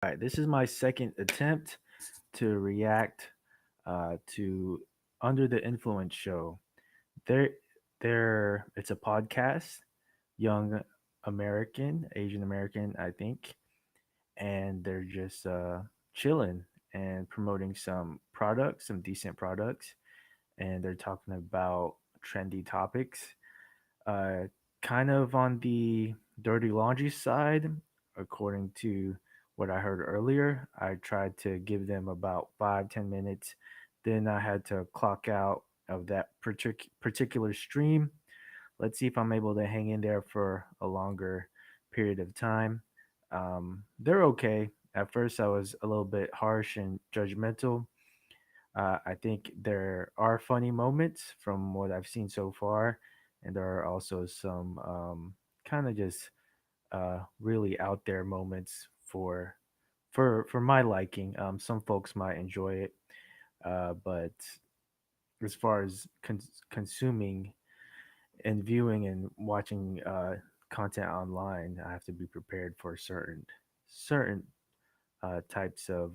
right, this is my second attempt to react to Under the Influence show. They're, it's a podcast, young American, Asian American, I think, and they're just chilling and promoting some products, some decent products, and they're talking about trendy topics, uh, kind of on the dirty laundry side, according to what I heard earlier. I tried to give them about 5-10 minutes, then I had to clock out of that particular stream. Let's see if I'm able to hang in there for a longer period of time. They're okay. At first, I was a little bit harsh and judgmental. I think there are funny moments from what I've seen so far, and there are also some kind of just really out there moments for my liking. Some folks might enjoy it, but as far as consuming and viewing and watching content online, I have to be prepared for certain types of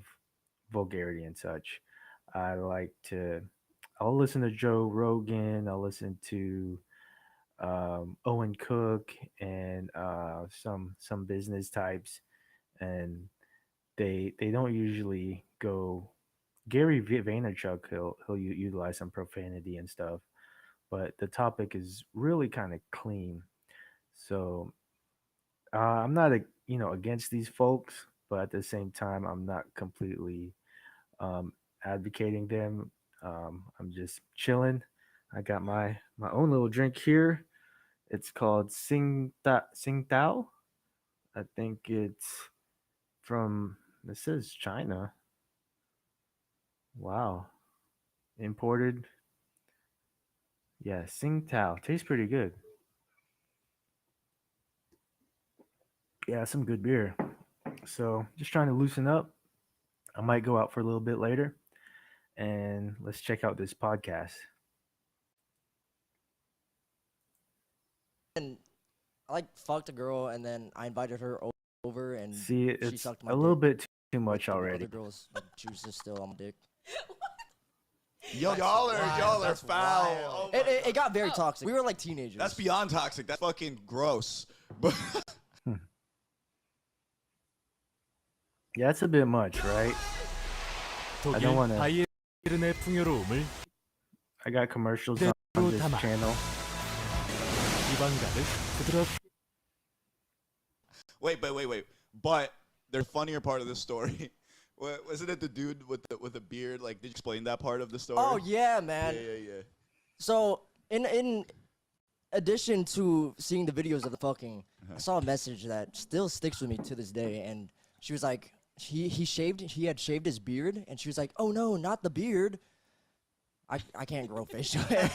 vulgarity and such. I like to. I'll listen to Joe Rogan. I'll listen to Owen Cook and some business types, and they don't usually go. Vaynerchuk, he'll utilize some profanity and stuff, but the topic is really kind of clean. So I'm not against these folks, but at the same time, I'm not completely um, advocating them. I'm just chilling. I got my own little drink here. It's called Sing Tao. I think it's from. This says China. Wow, imported. Yeah, Sing Tao tastes pretty good. Yeah, some good beer. So just trying to loosen up. I might go out for a little bit later, and let's check out this podcast. And I like fucked a girl, and then I invited her over, and See, she it's sucked my a little dick bit too with much the already. other girl's like, juices still on my dick. Yo, y'all are foul. Oh my It God. got very toxic. We were like teenagers. That's beyond toxic. That's fucking gross. But Hmm. Yeah, it's a bit much, right? I don't 독일 want to. 바이에른의 풍요로움을 I got commercials on 그대로 this 담아 channel. 이방가를 부드럽 wait. But the funnier part of the story, wasn't it the dude with the beard? Like, did you explain that part of the story? Oh yeah, man. Yeah. So in addition to seeing the videos of the fucking, I saw a message that still sticks with me to this day, and she was like, he had shaved his beard, and she was like, oh no, not the beard. I can't grow facial hair.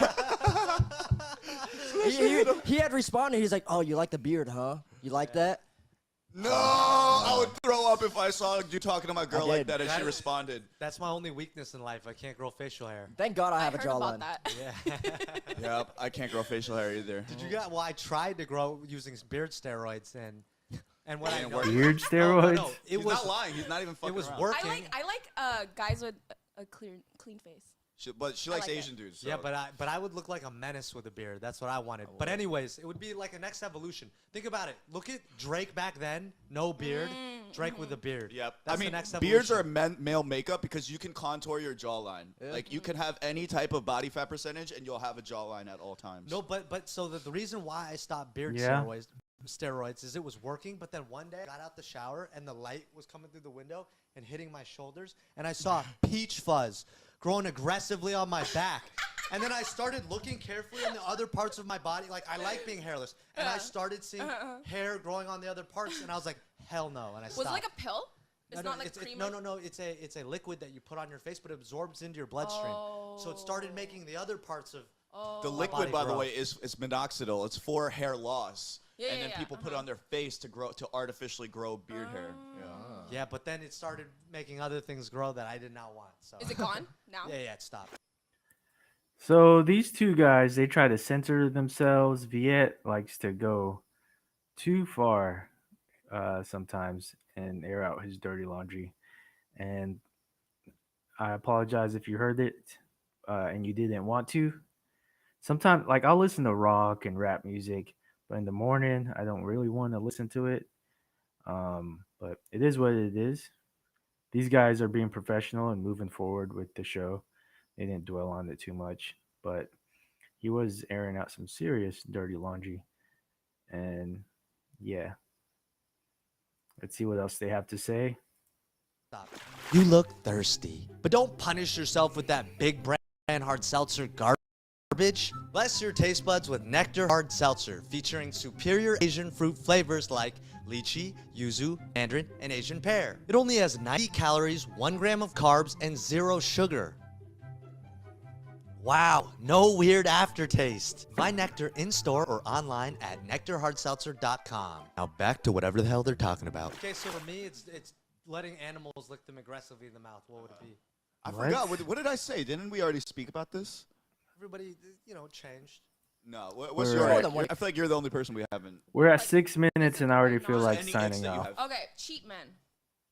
he had responded. He's like, oh, you like the beard, huh? You like that? No, I would throw up if I saw you talking to my girl like did. that and she responded. That's my only weakness in life. I can't grow facial hair. Thank God I have a heard jawline. about that. Yeah. Yep, I can't grow facial hair either. Did you get? Well, I tried to grow using beard steroids, and what I didn't know, work. Beard Oh, steroids. no, it He's was not lying. He's not even fucking it was around. working. I like guys with a clean face. But she I likes like it. Asian dudes. So. Yeah, but I would look like a menace with a beard. That's what I wanted. Oh, But anyways, it would be like a next evolution. Think about it. Look at Drake back then, no beard. Drake with a beard. Yep. That's I mean, the next beards evolution. are male makeup because you can contour your jawline. Like, you can have any type of body fat percentage and you'll have a jawline at all times. No, but so the reason why I stopped beard Yeah. steroids is it was working, but then one day I got out the shower and the light was coming through the window and hitting my shoulders, and I saw peach fuzz growing aggressively on my back. And then I started looking carefully in the other parts of my body. Like, I like being hairless. And I started seeing hair growing on the other parts, and I was like, hell no. And I stopped. Was it like a pill? It's not like cream. No. It's a liquid that you put on your face, but it absorbs into your bloodstream. So it started making the other parts of The my liquid, body by the grow. way, is minoxidil. It's for hair loss. Yeah, and then yeah, people put it on their face to artificially grow beard hair. Yeah. Yeah, but then it started making other things grow that I did not want. So Is it gone now? Yeah, it stopped. So these two guys, they try to censor themselves. Viet likes to go too far sometimes, and air out his dirty laundry. And I apologize if you heard it and you didn't want to. Sometimes, like, I'll listen to rock and rap music, but in the morning, I don't really want to listen to it. But it is what it is. These guys are being professional and moving forward with the show. They didn't dwell on it too much, but he was airing out some serious dirty laundry. And yeah, let's see what else they have to say. You look thirsty, but don't punish yourself with that big brand hard seltzer garbage. Bless your taste buds with Nectar Hard Seltzer, featuring superior Asian fruit flavors like lychee, yuzu, mandarin, and Asian pear. It only has 90 calories, 1 gram of carbs, and 0 sugar. Wow, no weird aftertaste. Find Nectar in-store or online at nectarhardseltzer.com. Now back to whatever the hell they're talking about. Okay, so for me, it's letting animals lick them aggressively in the mouth. What would it be? I forgot. What did I say? Didn't we already speak about this? Everybody, changed. No. What's We're your? at- I feel like you're the only person we haven't. We're at 6 minutes and I already feel like Any icks signing that you off. have? Okay, cheap men.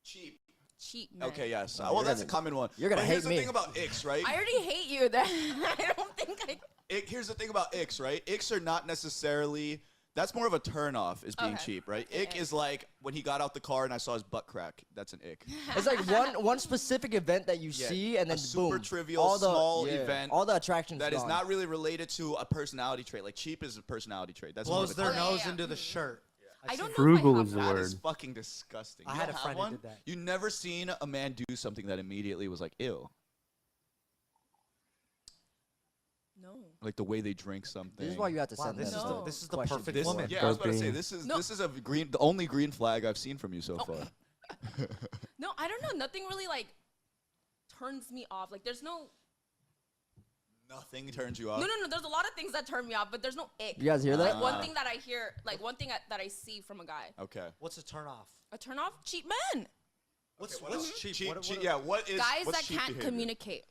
Cheap. Cheap men. Okay, yes. Oh, Well, you're that's a gonna- common one. you're gonna But here's hate the me. thing about icks, right? I already hate you. That I don't think I. Here's the thing about icks, right? Icks are not necessarily. That's more of a turn off, is being Okay. cheap, right? Okay, Ick ick. is like when he got out the car and I saw his butt crack. That's an ick. It's like one specific event that you Yeah, see, and a then super boom, trivial, all the, small event all the attractions That is gone. not really related to a personality trait. Like cheap is a personality trait. That's more Blows of a their turn Oh, yeah, nose yeah. into the shirt. I don't know. Frugal if I have is the that. That word. is fucking disgusting. I You had don't a have friend who one? did that. You never seen a man do something that immediately was like, ew. No. Like the way they drink something. This is why you have to Wow, send this them is No. the, this is the questions. perfect This, woman. yeah, I was about to say Burping. this is No. the only green flag I've seen from you so far. No, I don't know. Nothing really like turns me off. Like there's no. Nothing turns you off. No. There's a lot of things that turn me off, but there's no ick. You guys hear that? Like one thing that I hear, like one thing that I see from a guy. Okay. What's a turn off? A turn off? Cheap men. What's What else? cheap? Cheap, What- cheap- what- yeah, what is Guys what's that cheap can't behavior? communicate.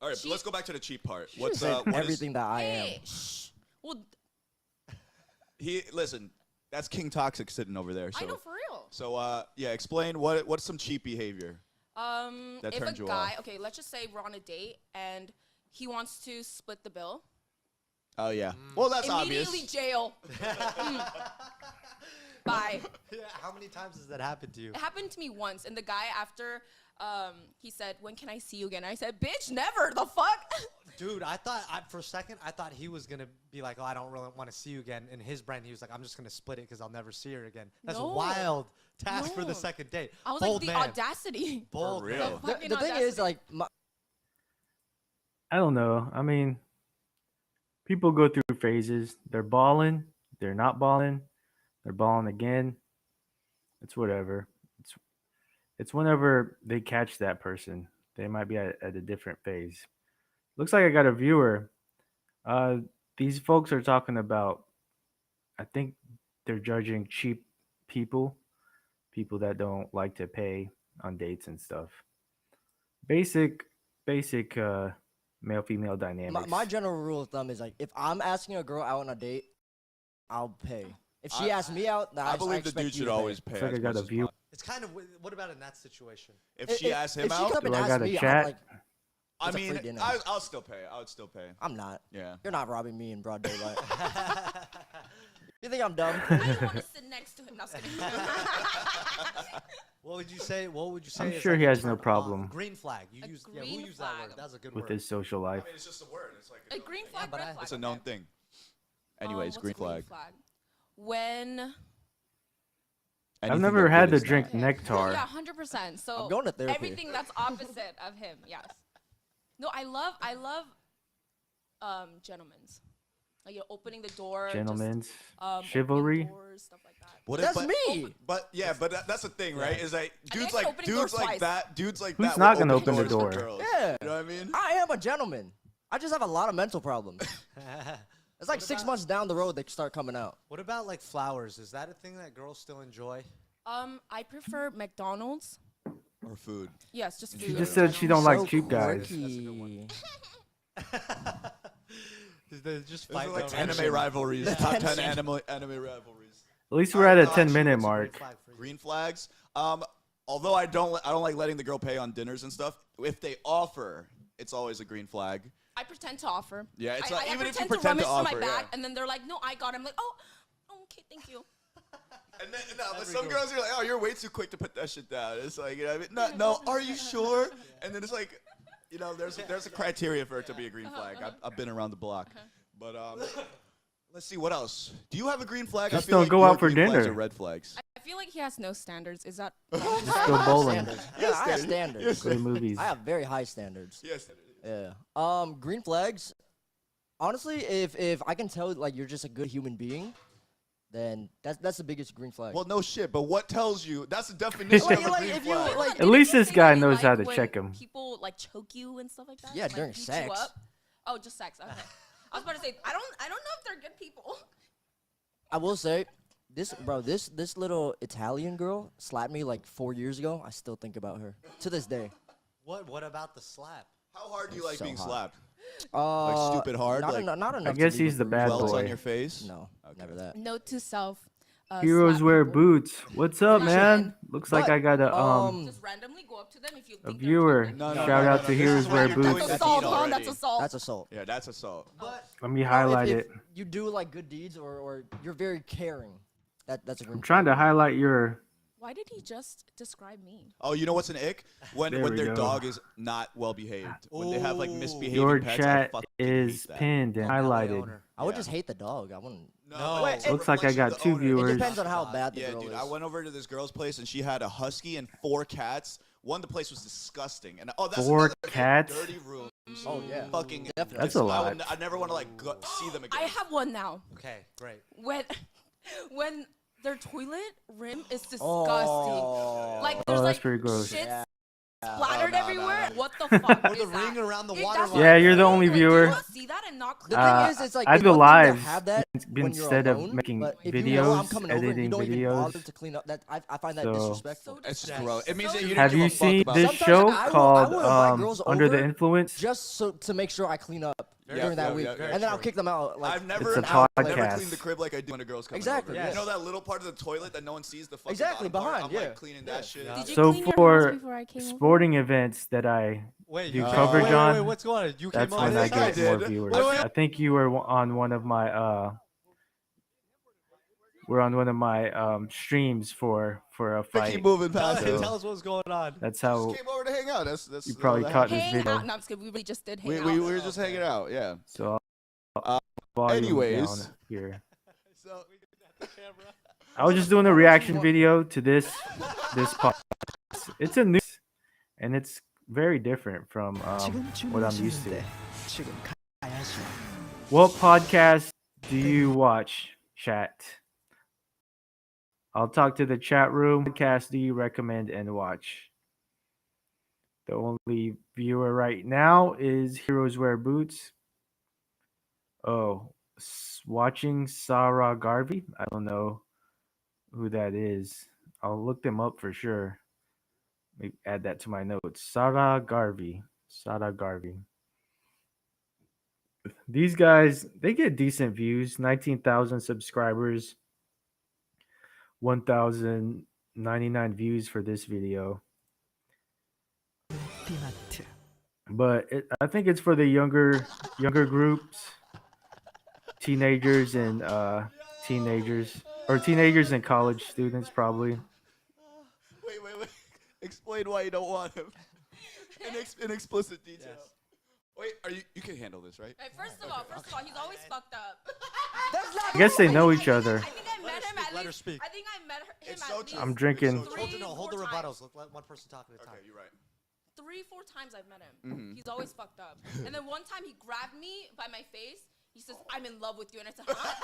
All right, but Cheap- let's go back to the cheap part. You What's said what is- everything that I am. Hey, shh. Well, listen, that's King Toxic sitting over there. So I know for real. so yeah, explain what's some cheap behavior. That If a turns you guy, off. okay, let's just say we're on a date and he wants to split the bill. Oh yeah. Well, that's Immediately obvious. jail. Bye. Yeah, how many times has that happened to you? It happened to me once, and the guy after he said, "When can I see you again?" I said, "Bitch, never." The fuck. Dude, for a second, I thought he was going to be like, oh, I don't really want to see you again. In his brain, he was like, I'm just going to split it because I'll never see her again. That's a No. wild task for the No. second date. I was Bold like, the man. audacity. Bold For real. man. The fucking The thing is, audacity. like, I don't know. I mean, people go through phases. They're balling. They're not balling. They're balling again. It's whatever. It's whenever they catch that person. They might be at a different phase. Looks like I got a viewer. These folks are talking about. I think they're judging cheap people that don't like to pay on dates and stuff. Basic male female dynamics. my general rule of thumb is like, if I'm asking a girl out on a date, I'll pay. If she asks me out, then I believe the expect dude you should to pay. always pay. It's like as I got much a as view. possible. It's kind of, what about in that situation? If she asks him if she out, comes up and Do I asks gotta me, chat? I'm like, I it's a mean, free dinner. I'll still pay. I would still pay. I'm not. Yeah. You're not robbing me in broad daylight. You think I'm dumb? I don't want to sit next to him. No, I'm just kidding. What would you say? What would you say? I'm is sure like he a has no turn on? problem. Green flag. You A used. Who green used that word? flag. That's a good with word. his social life. it's just a word. It's like A green flag, but red I- flag. it's a okay. known thing. Anyways, What's green a green flag. When. I've Anything never that had good to is drink not. nectar. Yeah, 100%. So I'm going to therapy. everything that's opposite of him. Yes. No, I love gentlemen's. Like you're opening the door. just, Gentlemen's opening chivalry. doors, stuff like that. What That's but, me. But yeah, but that's the thing, right? Is like I think dudes I can like open doors twice. dudes like Who's that. not will gonna open the doors for door? girls. Yeah. You know what I mean? I am a gentleman. I just have a lot of mental problems. It's like 6 months down the road they start coming out. What about like flowers? Is that a thing that girls still enjoy? I prefer McDonald's. Or food. Yes, just She food. She just said she don't So like cheap guys. quirky. They just Those fight are like over anime it. rivalries. Top 10 anime rivalries. At least All we're right, at a no, 10-minute What's a green mark. flag for you? Green flags. Although I don't like letting the girl pay on dinners and stuff. If they offer, it's always a green flag. I pretend to offer. Yeah, it's I, like I even if you pretend pretend to rummage offer, through my yeah. bag, and then they're like, "No, I got it." I'm like, "Oh, okay, thank you." And then but some girls are like, "Oh, you're way too quick to put that shit down." It's like, you know what I mean? No, are you sure? And then it's like, there's a criteria for it to be a green flag. I've been around the block, but let's see what else. Do you have a green flag? Just I feel don't like go your out for green flags dinner. are red flags. I feel like he has no standards. Is that? Just go bowling. Standards. Yeah, I have standards. Go to movies. I have very high standards. Yes. Yeah. Green flags. Honestly, if I can tell like you're just a good human being, then that's the biggest green flag. Well, no shit. But what tells you? That's the definition of a Like, green if you, flag. like- At Didn't least you this say guy that you knows how like to when check him. People like choke you and stuff like that. Yeah, Like, during beat you sex. up? Oh, just sex. Okay. I was about to say I don't know if they're good people. I will say, this little Italian girl slapped me like 4 years ago. I still think about her to this day. What about the slap? How hard do you like So being hot. slapped? Like stupid hard, Not, like- not enough. I guess to leave he's a the bad bruise. Welts boy. on your face? No, never that. Note to self. Heroes slap wear people. boots. What's up, Not man? even. Looks like But, I got Just randomly go up to them if you a think they're viewer. attractive. No, Shout no, out no, to this Heroes is when Wear you're doing Boots. That's the assault, deed huh? already. That's assault. That's assault. Yeah, that's assault. But Let me If- highlight if it. you do like good deeds or you're very caring, that's a green I'm trying to highlight your. Why did he just describe me? Oh, you know what's an ick? When There we their go. dog is not well behaved. When they have like Ooh. misbehaving Your pets, chat I fucking is hate that. pinned and Now the highlighted. owner. I would Yeah. just hate the dog. I wouldn't. No. Wait, It looks like I reflects got the two owner. viewers. It depends on how bad the Yeah, girl dude. is. I went over to this girl's place and she had a husky and 4 cats. The place was disgusting. And that's 4 another thing, cats? dirty rooms. Oh yeah. Fucking. Definitely. That's a lot. I never want to like see them again. I have one now. Okay, great. When their toilet rim is disgusting. Oh. Like there's that's like pretty gross. shit Yeah. splattered no, everywhere. no. What the fuck Or is the that? ring around the If water that's line. Yeah, you're the clean, only like, do you viewer. not see that and not The clean? thing is, it's like I it's do one thing to lives have that when you're instead of alone, making but if you know I'm videos, coming over and you editing don't even videos. bother to clean up, that I find that So- disrespectful. It's Yes. gross. It means that you didn't Have give you a fuck seen about this it. Sometimes show I will called invite girls Under the over Influence? just so to make sure I clean up Yeah, during that yeah, week, yeah, yeah. and then I'll kick them out. Like I've never, It's a never podcast. cleaned the crib like I do when a girl's coming Exactly, over. yes. You know that little part of the toilet that no one sees, the fucking Exactly, bottom part? behind, I'm yeah. like cleaning that shit. Yeah. Did you So clean your house for before I came over? sporting events that I Wait, do you came- coverage wait, on, wait, what's going on? You that's came when over. I think I get more did. viewers. Wait, wait. I think you were on one of my streams for a Keep fight. moving Tell, past So- it. tell us what's going on. That's Just how came over to hang out. That's you probably that caught happened. this Hang video. out. No, I'm just kidding. We really just did hang We, out. we were just hanging out, yeah. So Uh, volume anyways. down here. So, I was just doing a reaction video to this podcast. It's a new and it's very different from what I'm used to. What podcast do you watch, chat? I'll talk to the chat room. What podcast do you recommend and watch? The only viewer right now is Heroes Wear Boots. Oh, watching Sarah Garvey. I don't know who that is. I'll look them up for sure. Maybe add that to my notes. Sarah Garvey. Sarah Garvey. These guys, they get decent views. 19,000 subscribers. 1,099 views for this video. But I think it's for the younger groups, teenagers and teenagers and college students probably. wait. Explain why you don't want him. In explicit detail. Yes. Wait, you can handle this, right? Hey, first of all, he's always fucked up. I guess they know each other. I think I met him at Let her least. speak. I think I met him It's at so least true. I'm drinking. It's so Three, true. Hold the four rebuttals. times. Let one person talk at a time. Okay, you're right. 3-4 times I've met him. Mhm. He's always fucked up. And then one time he grabbed me by my face. He says, "I'm in love with you," and I said, "Huh?"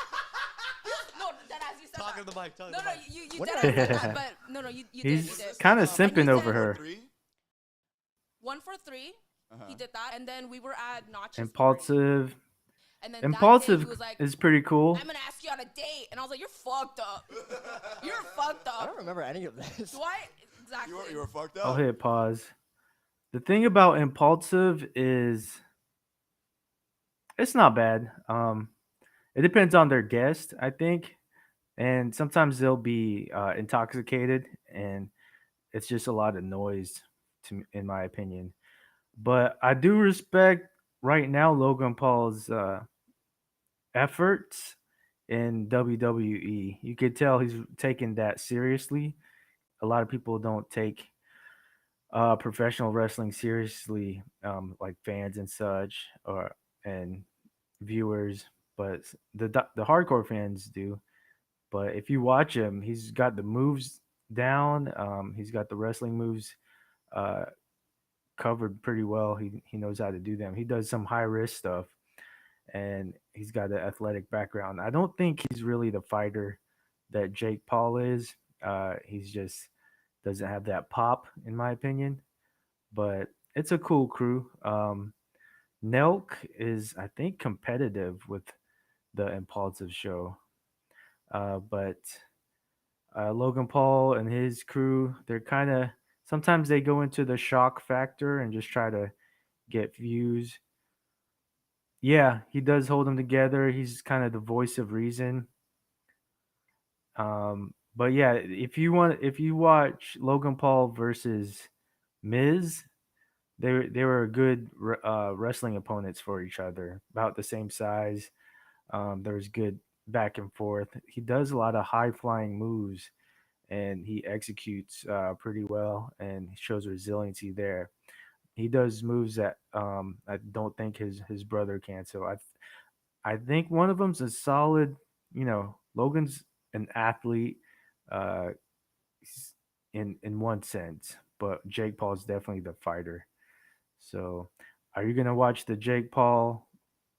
No, deadass, you said Talk that. in the mic. Talk No, in no, the mic. you What deadass did said that, but no, you did. He's You did. kind of And simping you over said her. 3? 1 for 3. Uh-huh. He did that, and then we were at Notch's party. Impulsive. And then that day Impulsive he was like, is pretty cool. "I'm gonna ask you on a date," and I was like, "You're fucked up. You're fucked I up." don't remember any of this. Do I? Exactly. You were fucked up. I'll hit pause. The thing about impulsive is it's not bad. It depends on their guest, I think. and sometimes they'll be intoxicated, and it's just a lot of noise, in my opinion. But I do respect right now Logan Paul's efforts in WWE. You could tell he's taking that seriously. A lot of people don't take professional wrestling seriously, like fans and such, or and viewers. But the hardcore fans do. But if you watch him, he's got the moves down. He's got the wrestling moves uh, covered pretty well. He knows how to do them. He does some high risk stuff, and he's got an athletic background. I don't think he's really the fighter that Jake Paul is. He's just doesn't have that pop, in my opinion. But it's a cool crew. Nelk is, I think, competitive with the Impulsive show. But Logan Paul and his crew, they're kind of sometimes they go into the shock factor and just try to get views. Yeah, he does hold them together. He's kind of the voice of reason. But yeah, if you watch Logan Paul versus Miz, they were good wrestling opponents for each other, about the same size. There was good back and forth. He does a lot of high flying moves, and he executes pretty well, and shows resiliency there. He does moves that I don't think his brother can. So I think one of them's a solid. Logan's an athlete, uh, in one sense, but Jake Paul's definitely the fighter. So, are you gonna watch the Jake Paul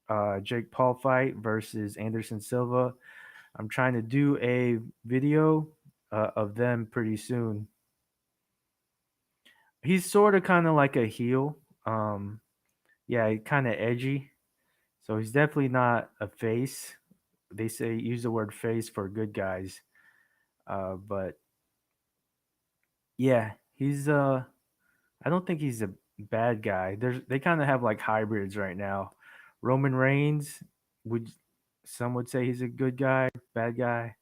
fight versus Anderson Silva? I'm trying to do a video of them pretty soon. He's sort of kind of like a heel. Yeah, kind of edgy. So he's definitely not a face. They say use the word face for good guys. But yeah, he's I don't think he's a bad guy. They kind of have like hybrids right now. Roman Reigns would some would say he's a good guy, bad guy.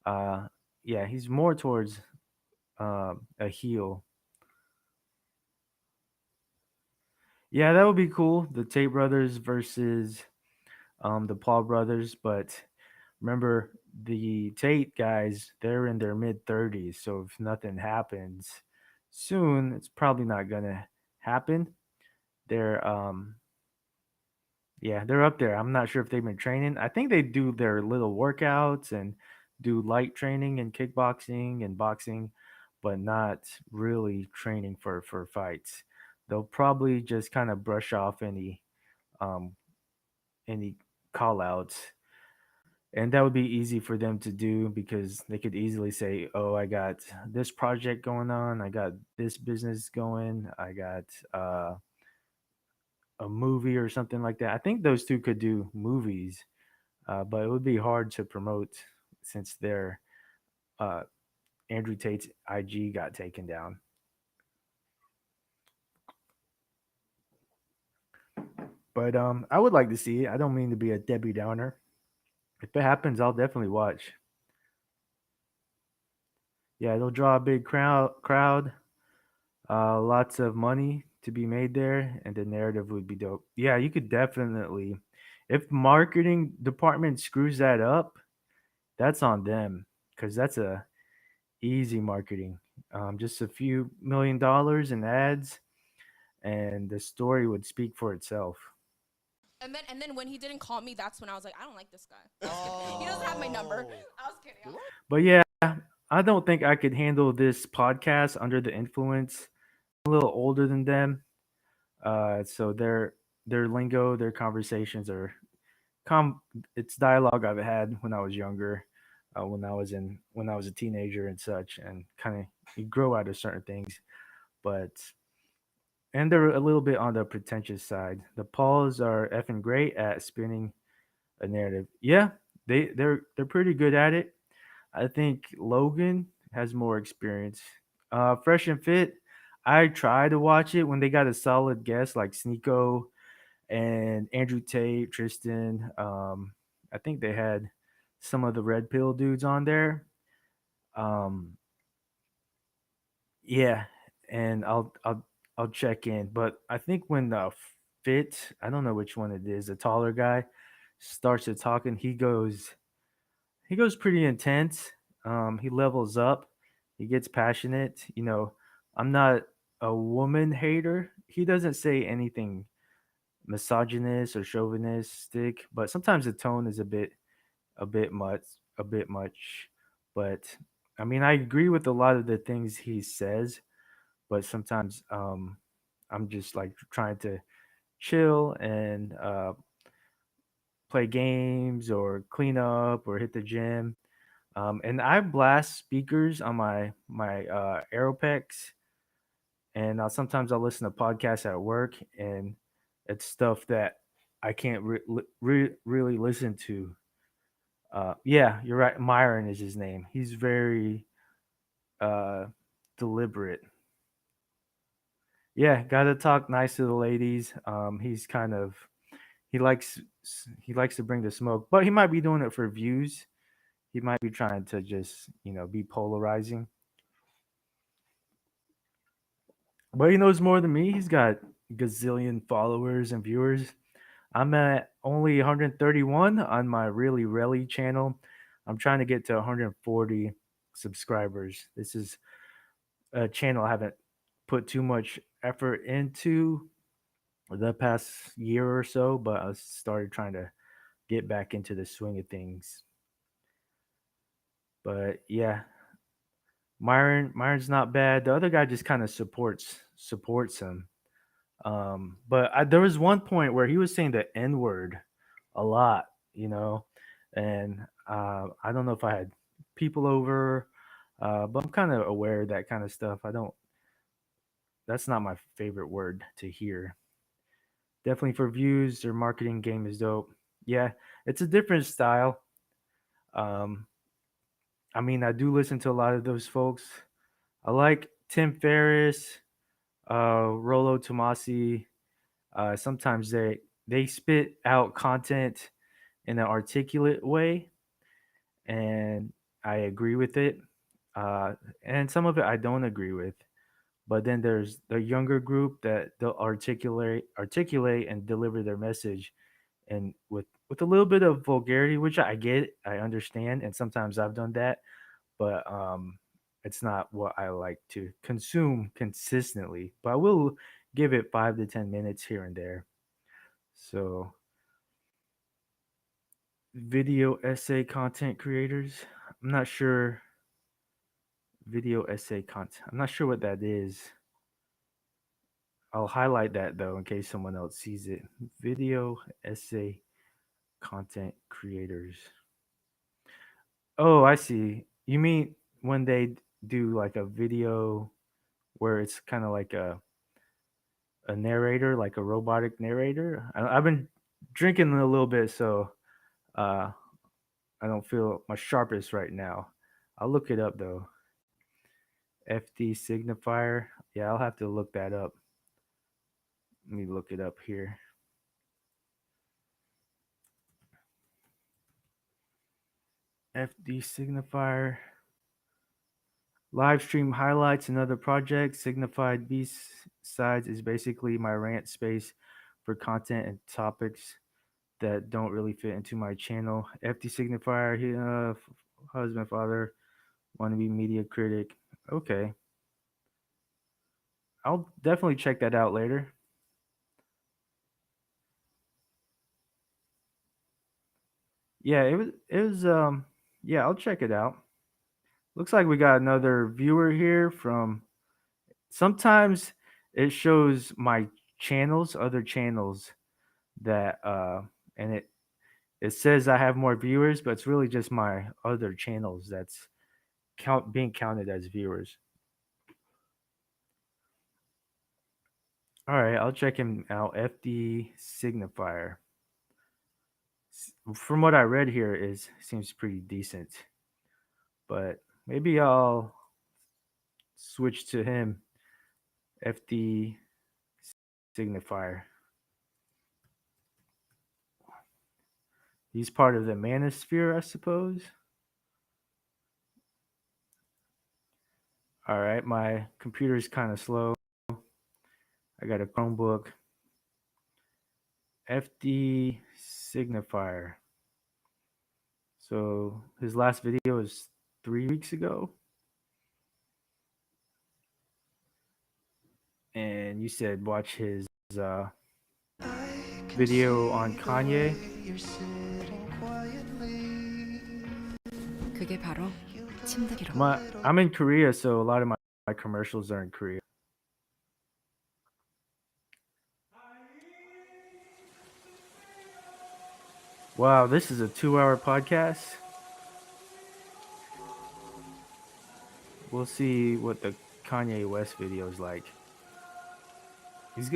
Uh yeah, he's more towards a heel. Yeah, that would be cool. The Tate brothers versus the Paul brothers, but remember the Tate guys, they're in their mid 30s, so if nothing happens soon, it's probably not gonna happen. They're yeah, they're up there. I'm not sure if they've been training. I think they do their little workouts and do light training and kickboxing and boxing, but not really training for fights. They'll probably just kind of brush off um any call outs, and that would be easy for them to do because they could easily say, "Oh, I got this project going on. I got this business going. I got a movie or something like that." I think those two could do movies, but it would be hard to promote since their uh, Andrew Tate's IG got taken down. But I would like to see it. I don't mean to be a Debbie Downer. If it happens, I'll definitely watch. Yeah, they'll draw a big crowd, lots of money to be made there, and the narrative would be dope. Yeah, you could definitely, if marketing department screws that up, that's on them because that's a easy marketing. Just a few $1 million in ads, and the story would speak for itself. And then when he didn't call me, that's when I was like, I don't like this guy. I was kidding. He doesn't have my number. I was kidding. But yeah, I don't think I could handle this podcast under the influence. I'm a little older than them, so their lingo, their conversations are it's dialogue I've had when I was younger, when I was a teenager and such, and kind of you grow out of certain things, but and they're a little bit on the pretentious side. The Pauls are effing great at spinning a narrative. Yeah, they're pretty good at it. I think Logan has more experience. Fresh and Fit, I try to watch it when they got a solid guest like Sneeko and Andrew Tate, Tristan. I think they had some of the red pill dudes on there. Um, yeah, and I'll check in. But I think when the fit, I don't know which one it is, the taller guy starts to talking, he goes pretty intense. He levels up. He gets passionate. I'm not a woman hater. He doesn't say anything misogynist or chauvinistic, but sometimes the tone is a bit much, a bit much. But I mean, I agree with a lot of the things he says, but sometimes I'm just like trying to chill and play games or clean up or hit the gym. And I blast speakers on my Aeropex, and sometimes I'll listen to podcasts at work, and it's stuff that I can't really listen to. Yeah, you're right. Myron is his name. He's very uh, deliberate. Yeah, gotta talk nice to the ladies. He's kind of he likes he likes to bring the smoke, but he might be doing it for views. He might be trying to just be polarizing. But he knows more than me. He's got gazillion followers and viewers. I'm at only 131 on my really channel. I'm trying to get to 140 subscribers. This is a channel I haven't put too much effort into the past year or so, but I started trying to get back into the swing of things. But yeah, Myron's not bad. The other guy just kind of supports him. But there was one point where he was saying the N word a lot, you know, and I don't know if I had people over, but I'm kind of aware of that kind of stuff. I don't. That's not my favorite word to hear. Definitely for views, their marketing game is dope. Yeah, it's a different style. Um, I mean, I do listen to a lot of those folks. I like Tim Ferriss, Rolo Tomasi. Sometimes they spit out content in an articulate way, and I agree with it. Uh, and some of it I don't agree with. But then there's the younger group that they'll articulate and deliver their message, and with a little bit of vulgarity, which I get, I understand, and sometimes I've done that, but it's not what I like to consume consistently. But I will give it 5 to 10 minutes here and there. So video essay content creators. I'm not sure video essay content. I'm not sure what that is. I'll highlight that though in case someone else sees it. Video essay content creators. Oh, I see. You mean when they do like a video where it's kind of like a narrator, like a robotic narrator? I've been drinking a little bit, so uh, I don't feel my sharpest right now. I'll look it up though. FD signifier. Yeah, I'll have to look that up. Let me look it up here. FD signifier. Live stream highlights and other projects. Signified B sides is basically my rant space for content and topics that don't really fit into my channel. FD signifier, husband, father, wannabe media critic. Okay, I'll definitely check that out later. Yeah, it was. Yeah, I'll check it out. Looks like we got another viewer here from. Sometimes it shows my channels, other channels that and it says I have more viewers, but it's really just my other channels that's being counted as viewers. All right, I'll check him out. FD signifier. From what I read here, is seems pretty decent, but maybe I'll switch to him. FD signifier. He's part of the manosphere, I suppose. All right, my computer is kind of slow. I got a Chromebook. FD Signifier. So his last video is 3 weeks ago. And you said watch his uh, video on Kanye. 그게 바로 침대기로. I'm in Korea, so a lot of my commercials are in Korea. Wow, this is a 2-hour podcast. We'll see what the Kanye West video is like.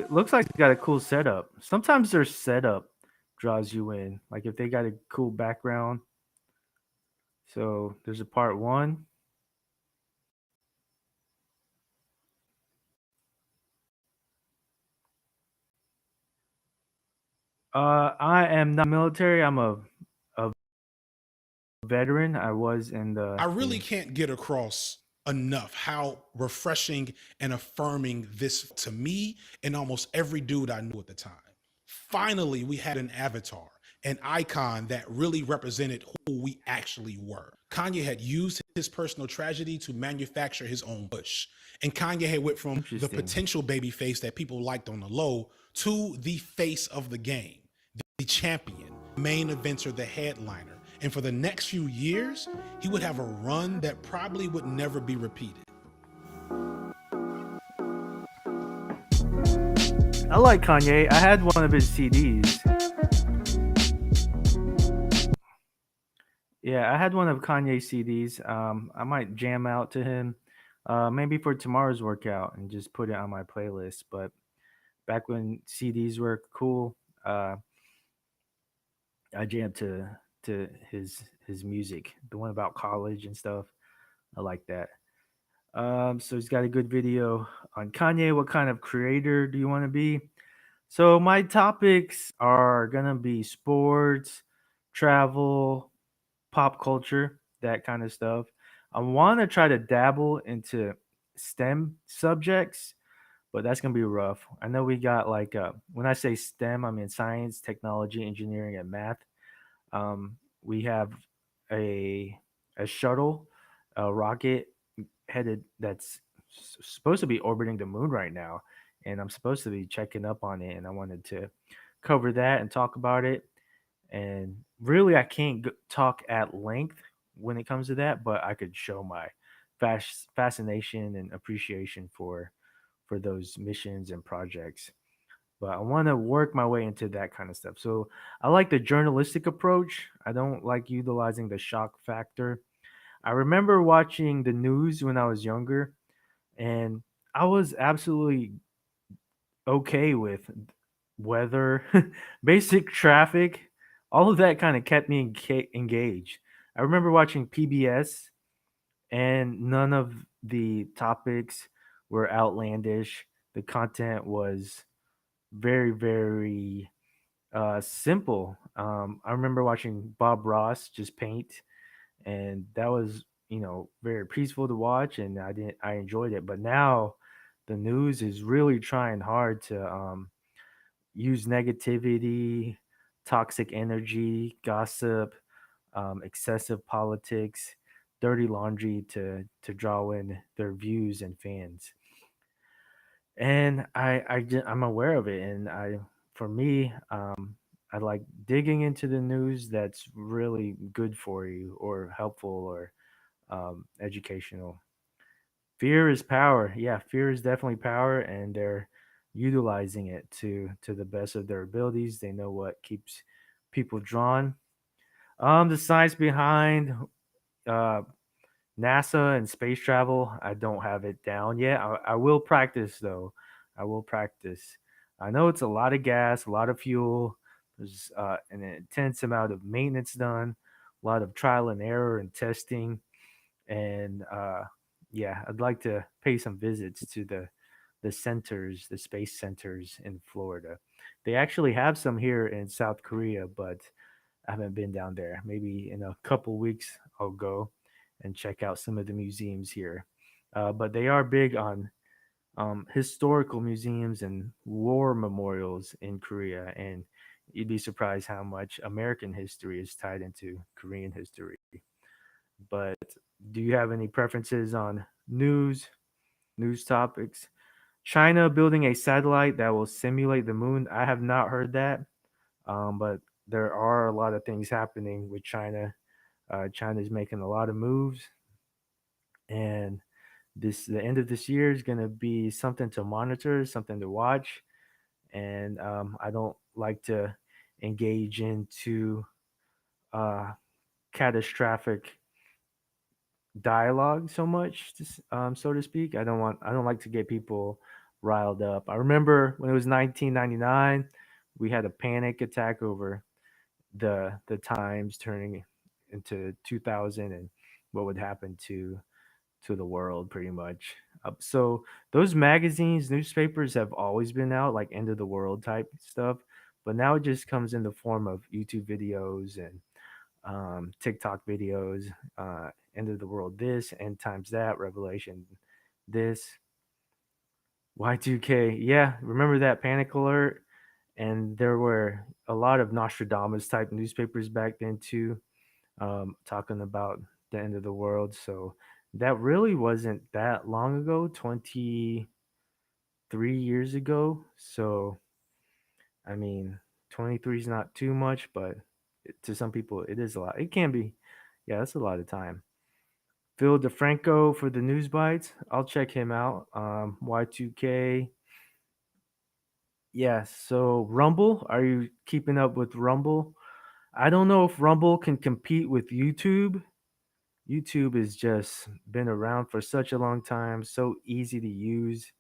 Looks like he's got a cool setup. Sometimes their setup draws you in. Like if they got a cool background. So there's a part one. I am not military. I'm a veteran. I was in the. I really can't get across enough how refreshing and affirming this to me and almost every dude I knew at the time. Finally, we had an avatar, an icon that really represented who we actually were. Kanye had used his personal tragedy to manufacture his own push. And Kanye had went from the potential baby face that people liked on the low to the face of the game, the champion, main eventer, the headliner. And for the next few years, he would have a run that probably would never be repeated. I like Kanye. I had one of his CDs. Yeah, I had one of Kanye's CDs. I might jam out to him, maybe for tomorrow's workout and just put it on my playlist. But back when CDs were cool, I jammed to his music, the one about college and stuff. I like that. So he's got a good video on Kanye. What kind of creator do you want to be? So my topics are gonna be sports, travel, pop culture, that kind of stuff. I want to try to dabble into STEM subjects, but that's gonna be rough. I know we got like when I say STEM, I mean science, technology, engineering, and math. We have a shuttle, a rocket headed that's supposed to be orbiting the moon right now, and I'm supposed to be checking up on it. And I wanted to cover that and talk about it. And really, I can't talk at length when it comes to that, but I could show my fascination and appreciation for those missions and projects. But I want to work my way into that kind of stuff. So I like the journalistic approach. I don't like utilizing the shock factor. I remember watching the news when I was younger, and I was absolutely okay with weather, basic traffic, all of that kind of kept me engaged. I remember watching PBS, and none of the topics were outlandish. The content was very, very simple. I remember watching Bob Ross just paint, and that was very peaceful to watch, and I enjoyed it. But now the news is really trying hard to use negativity, toxic energy, gossip, excessive politics, dirty laundry to draw in their views and fans. And I'm aware of it, and for me, I like digging into the news that's really good for you or helpful or educational. Fear is power. Yeah, fear is definitely power, and they're utilizing it to the best of their abilities. They know what keeps people drawn. The science behind uh, NASA and space travel, I don't have it down yet. I will practice though. I will practice. I know it's a lot of gas, a lot of fuel. There's an intense amount of maintenance done, a lot of trial and error and testing, and yeah, I'd like to pay some visits to the centers, the space centers in Florida. They actually have some here in South Korea, but I haven't been down there. Maybe in a couple weeks I'll go and check out some of the museums here. But they are big on historical museums and war memorials in Korea, and you'd be surprised how much American history is tied into Korean history. But do you have any preferences on news topics? China building a satellite that will simulate the moon. I have not heard that, but there are a lot of things happening with China. China's making a lot of moves, and the end of this year is going to be something to monitor, something to watch. And I don't like to engage into uh, catastrophic dialogue so much, so to speak. I don't like to get people riled up. I remember when it was 1999, we had a panic attack over the times turning into 2000 and what would happen to the world pretty much. So those magazines, newspapers have always been out, like end of the world type stuff, but now it just comes in the form of YouTube videos and TikTok videos, end of the world this, end times that, Revelation this, Y2K. Yeah, remember that panic alert? And there were a lot of Nostradamus type newspapers back then too, talking about the end of the world. So that really wasn't that long ago, 23 years ago. So, I mean, 23 is not too much, but to some people, it is a lot. It can be. Yeah, that's a lot of time. Phil DeFranco for the News Bites. I'll check him out. Y2K. Yeah, so Rumble. Are you keeping up with Rumble? I don't know if Rumble can compete with YouTube. YouTube has just been around for such a long time, so easy to use,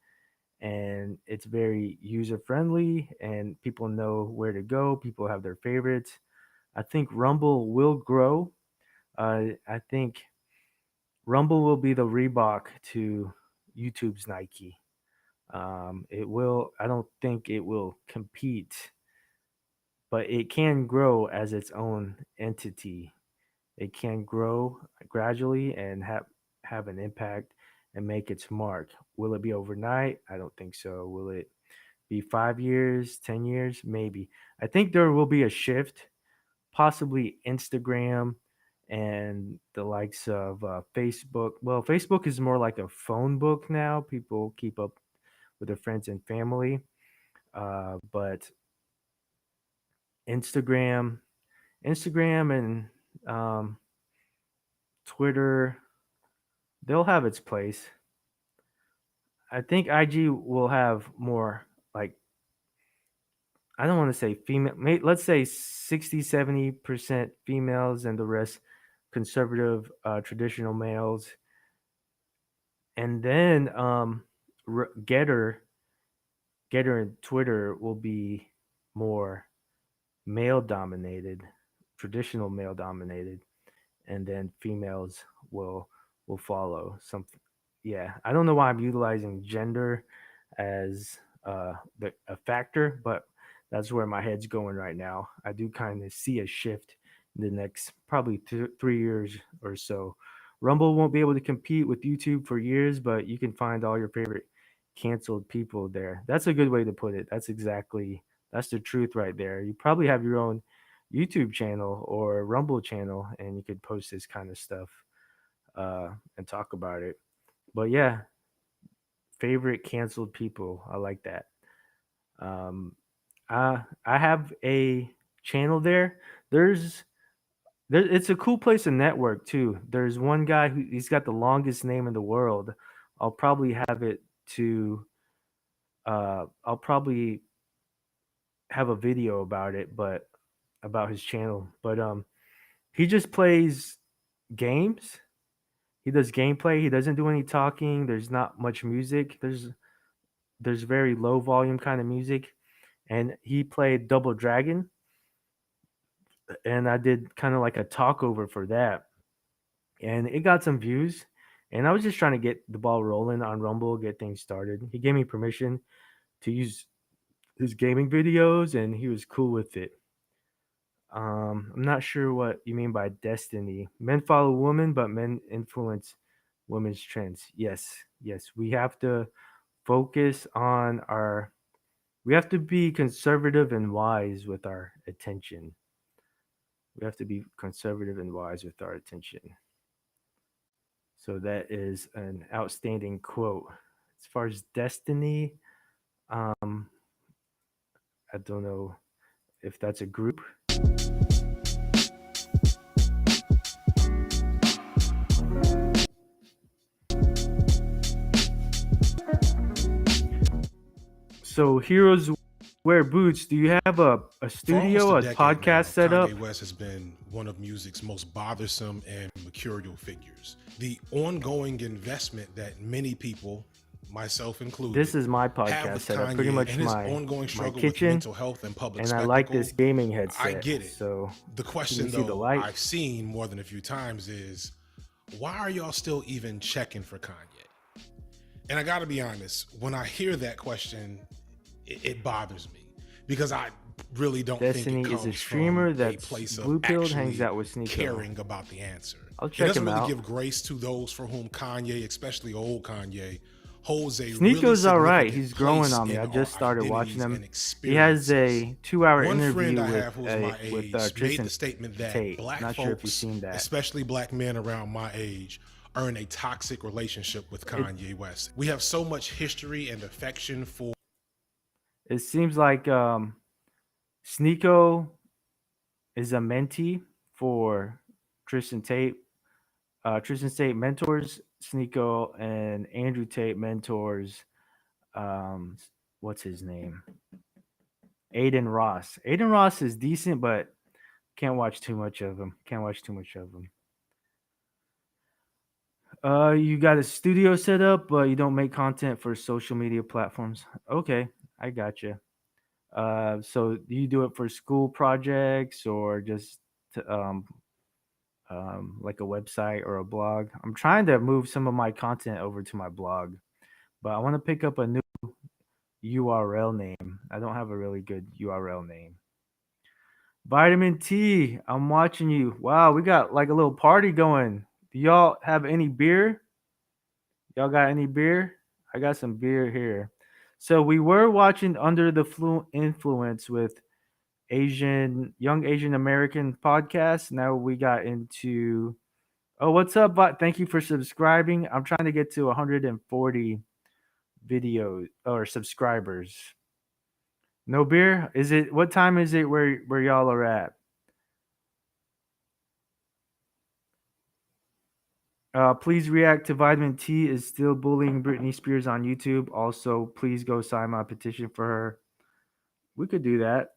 and it's very user friendly, and people know where to go. People have their favorites. I think Rumble will grow. I think Rumble will be the Reebok to YouTube's Nike. It will. I don't think it will compete, but it can grow as its own entity. It can grow gradually and have an impact and make its mark. Will it be overnight? I don't think so. Will it be 5 years, 10 years? Maybe. I think there will be a shift, possibly Instagram and the likes of Facebook. Well, Facebook is more like a phone book now. People keep up with their friends and family, but Instagram, Instagram, and um, Twitter, they'll have its place. I think IG will have more like I don't want to say female. Let's say 60-70% females and the rest conservative, traditional males. And then Getter, Getter and Twitter will be more male dominated, traditional male dominated, and then females will will follow. Some, yeah. I don't know why I'm utilizing gender as a factor, but that's where my head's going right now. I do kind of see a shift in the next probably 3 years or so. Rumble won't be able to compete with YouTube for years, but you can find all your favorite canceled people there. That's a good way to put it. That's the truth right there. You probably have your own YouTube channel or Rumble channel, and you could post this kind of stuff and talk about it. But yeah, favorite canceled people. I like that. Um, I have a channel there. There's it's a cool place to network too. There's one guy who he's got the longest name in the world. I'll probably have it to I'll probably have a video about it, but about his channel. But he just plays games. He does gameplay. He doesn't do any talking. There's not much music. There's very low volume kind of music. And he played Double Dragon, and I did kind of like a talkover for that, and it got some views. And I was just trying to get the ball rolling on Rumble, get things started. He gave me permission to use his gaming videos, and he was cool with it. I'm not sure what you mean by destiny. Men follow women, but men influence women's trends. Yes, yes. We have to focus on our. We have to be conservative and wise with our attention. We have to be conservative and wise with our attention. So that is an outstanding quote. As far as destiny, um, I don't know if that's a group. So heroes wear boots. Do you have a For almost studio, a a decade podcast now, set up? Kanye West has been one of music's most bothersome and mercurial figures. The ongoing investment that many people, myself included, This is my have podcast with setup. Pretty Kanye much and his my ongoing struggle with kitchen, mental health and public and I like spectacle, this gaming I headset. get it. So The can question, you see the though, light? I've seen more than a few times is, why are y'all still even checking for Kanye? And I got to be honest, when I hear that question, it bothers me because I really don't Destiny think it is a comes streamer from a that's place of blue-pilled, hangs actually out with Sneeko. caring about the answer. I'll It check doesn't him really out. give grace to those for whom Kanye, especially old Kanye, holds a Sneeko's really all right. significant He's growing place on me. in I just our started watching identities him. and He has experiences. a 2-hour One interview friend I with have who's my age made Tristan the statement that Tate. black Not sure if you've folks, seen that. especially black men around my age, are in a toxic relationship with Kanye West. We have so much history and affection for. It seems like Sneeko is a mentee for Tristan Tate. Tristan Tate mentors Sneeko, and Andrew Tate mentors um, what's his name? Aiden Ross. Aiden Ross is decent, but can't watch too much of him. Can't watch too much of him. You got a studio set up, but you don't make content for social media platforms. Okay, I got you. So do you do it for school projects or just to, like a website or a blog? I'm trying to move some of my content over to my blog, but I want to pick up a new URL name. I don't have a really good URL name. Vitamin T, I'm watching you. Wow, we got like a little party going. Do y'all have any beer? Y'all got any beer? I got some beer here. So we were watching Under the Influence with young Asian American podcast. Now we got into. Oh, what's up? Thank you for subscribing. I'm trying to get to 140 videos or subscribers. No beer? Is it what time is it where y'all are at? Please react to Vitamin T is still bullying Britney Spears on YouTube. Also, please go sign my petition for her. We could do that.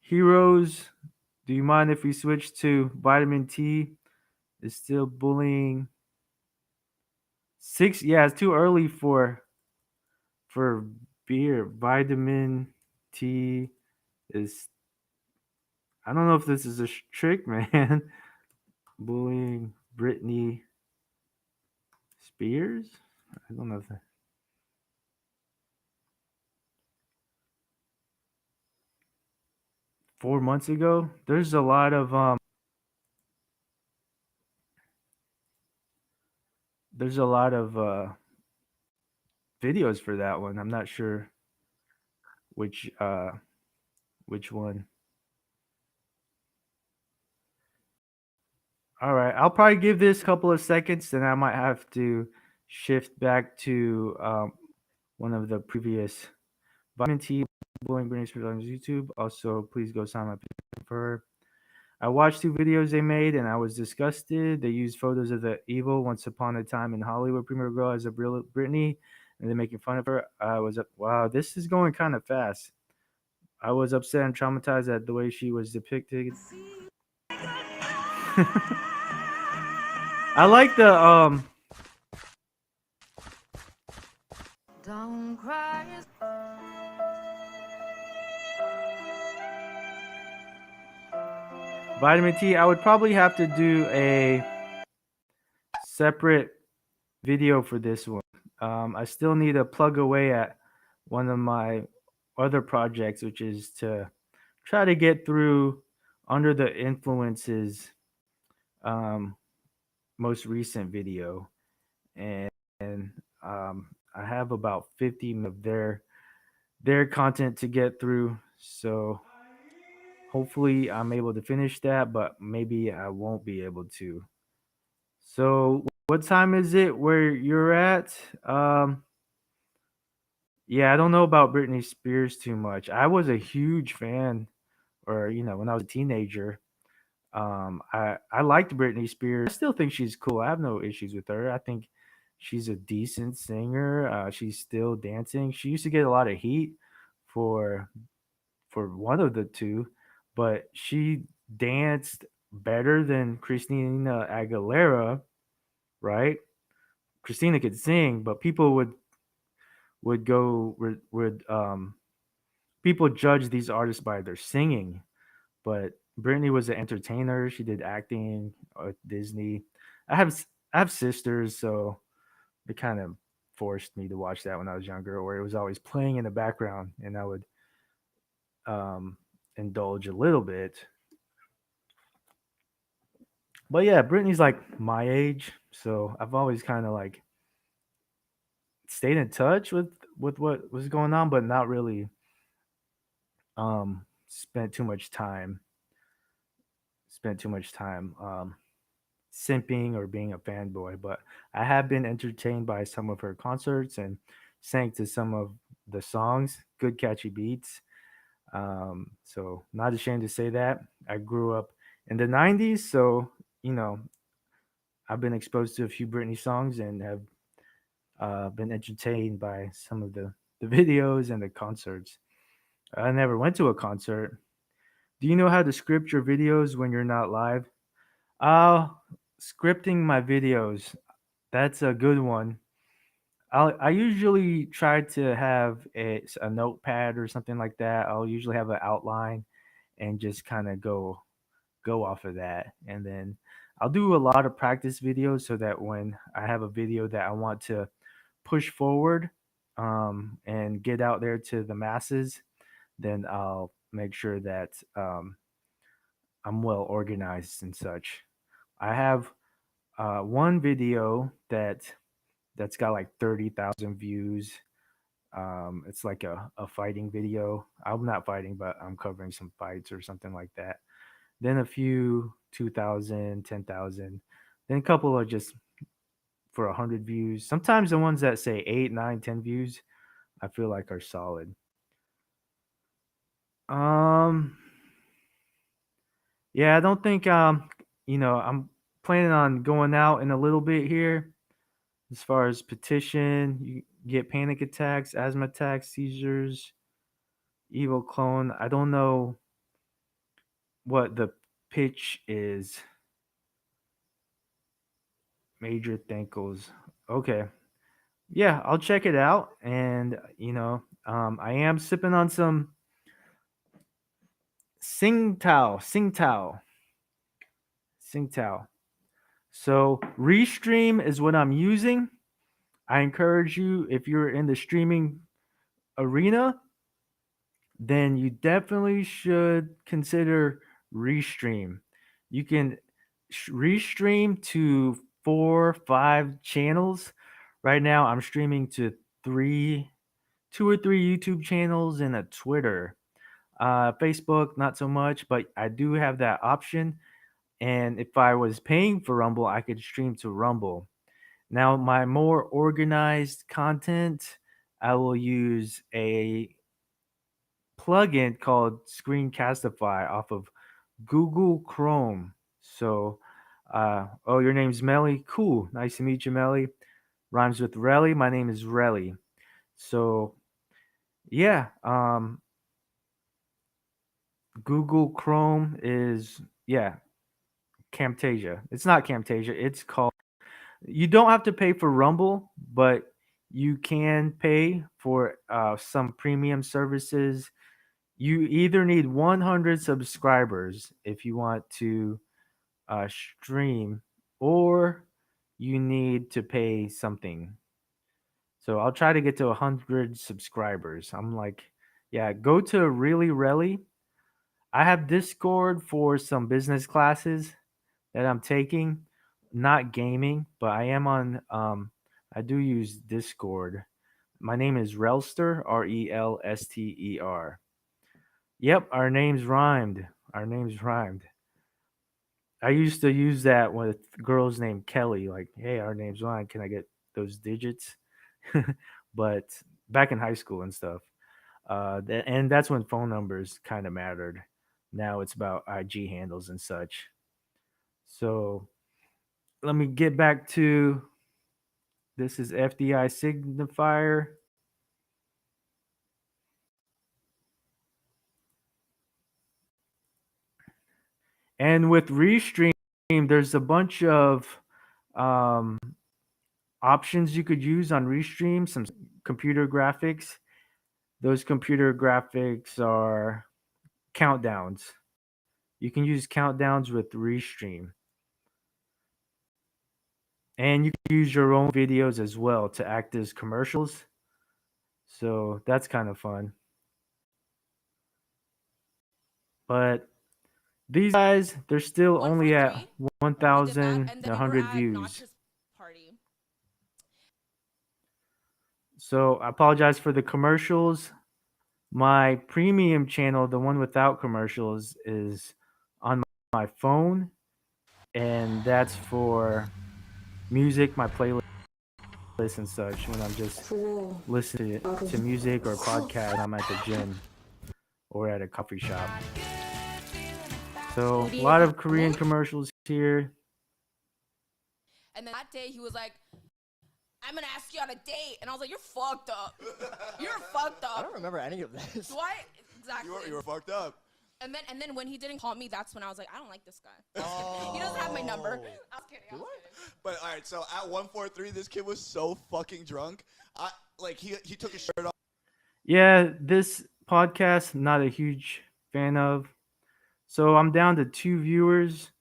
Heroes, do you mind if we switch to Vitamin T is still bullying? Yeah, it's too early for beer. Vitamin T is. I don't know if this is a trick, man. Bullying Britney Spears. I don't know if that. 4 months ago. There's a lot of videos for that one. I'm not sure which one. All right, I'll probably give this a couple of seconds, then I might have to shift back to one of the previous Vitamin T bullying Britney Spears on YouTube. Also, please go sign my petition for her. I watched 2 videos they made and I was disgusted. They used photos of the evil Once Upon a Time in Hollywood premiere girl as a real Britney, and they're making fun of her. I was wow, this is going kind of fast. I was upset and traumatized at the way she was depicted. I like the Don't cry. Vitamin T. I would probably have to do a separate video for this one. I still need to plug away at one of my other projects, which is to try to get through Under the Influences um most recent video, and I have about 50 minutes of their content to get through. So hopefully I'm able to finish that, but maybe I won't be able to. So what time is it where you're at? Yeah, I don't know about Britney Spears too much. I was a huge fan, or when I was a teenager. I liked Britney Spears. I still think she's cool. I have no issues with her. I think she's a decent singer. She's still dancing. She used to get a lot of heat for one of the two, but she danced better than Christina Aguilera, right? Christina could sing, but people would go would people judge these artists by their singing. But Brittany was an entertainer. She did acting at Disney. I have sisters, so it kind of forced me to watch that when I was younger, or it was always playing in the background, and I would um, indulge a little bit. But yeah, Brittany's like my age, so I've always kind of like stayed in touch with what was going on, but not really spent too much time simping or being a fanboy. But I have been entertained by some of her concerts and sang to some of the songs, good catchy beats. So not ashamed to say that. I grew up in the 90s, so you know I've been exposed to a few Britney songs and have been entertained by some of the videos and the concerts. I never went to a concert. Do you know how to script your videos when you're not live? Uh, Scripting my videos. That's a good one. I usually try to have a notepad or something like that. I'll usually have an outline and just kind of go off of that. And then I'll do a lot of practice videos so that when I have a video that I want to push forward and get out there to the masses, then I'll make sure that I'm well organized and such. I have one video that's got like 30,000 views. It's like a fighting video. I'm not fighting, but I'm covering some fights or something like that. Then a few 2,000, 10,000. Then a couple are just for 100 views. Sometimes the ones that say 8, 9, 10 views, I feel like are solid. Um, yeah, I don't think I'm planning on going out in a little bit here. As far as petition, you get panic attacks, asthma attacks, seizures, evil clone. I don't know what the pitch is. Major Thankles. Okay. Yeah, I'll check it out. And, I am sipping on some Singtao. So, Restream is what I'm using. I encourage you, if you're in the streaming arena, then you definitely should consider Restream. You can restream to 4, 5 channels. Right now, I'm streaming to 2 or 3 YouTube channels and a Twitter. Facebook, not so much, but I do have that option. And if I was paying for Rumble, I could stream to Rumble. Now, my more organized content, I will use a plugin called Screencastify off of Google Chrome. So, oh, your name's Melly? Cool. Nice to meet you, Melly. Rhymes with Relly. My name is Relly. So, yeah, Google Chrome is, yeah, Camtasia. It's not Camtasia. It's called, you don't have to pay for Rumble, but you can pay for some premium services. You either need 100 subscribers if you want to stream, or you need to pay something. So I'll try to get to 100 subscribers. I'm like, yeah, go to Really Relly. I have Discord for some business classes that I'm taking, not gaming, but I am on. I do use Discord. My name is Relster, Relster. Yep, our names rhymed. Our names rhymed. I used to use that with girls named Kelly. Like, hey, our name's rhyme. Can I get those digits? But back in high school and stuff. And that's when phone numbers kind of mattered. Now it's about IG handles and such. So let me get back to this is FDI signifier. And with Restream, there's a bunch of um, options you could use on Restream, some computer graphics. Those computer graphics are countdowns. You can use countdowns with Restream. And you can use your own videos as well to act as commercials. So that's kind of fun. But these guys, they're still only at 1,100 views. Party. So I apologize for the commercials. My premium channel, the one without commercials, is on my phone. And that's for music, my playlist and such, when I'm just listening to music or podcast when I'm at the gym or at a coffee shop. So a lot of Korean commercials here. And then that day he was like, I'm gonna ask you on a date. And I was like, you're fucked up. You're fucked up. I don't remember any of this. What? Exactly. You were fucked up. And then when he didn't call me, that's when I was like, I don't like this guy. He doesn't have my number. I was kidding. But all right, so at 143, this kid was so fucking drunk. He took his shirt off. Yeah, this podcast, not a huge fan of. So I'm down to 2 viewers.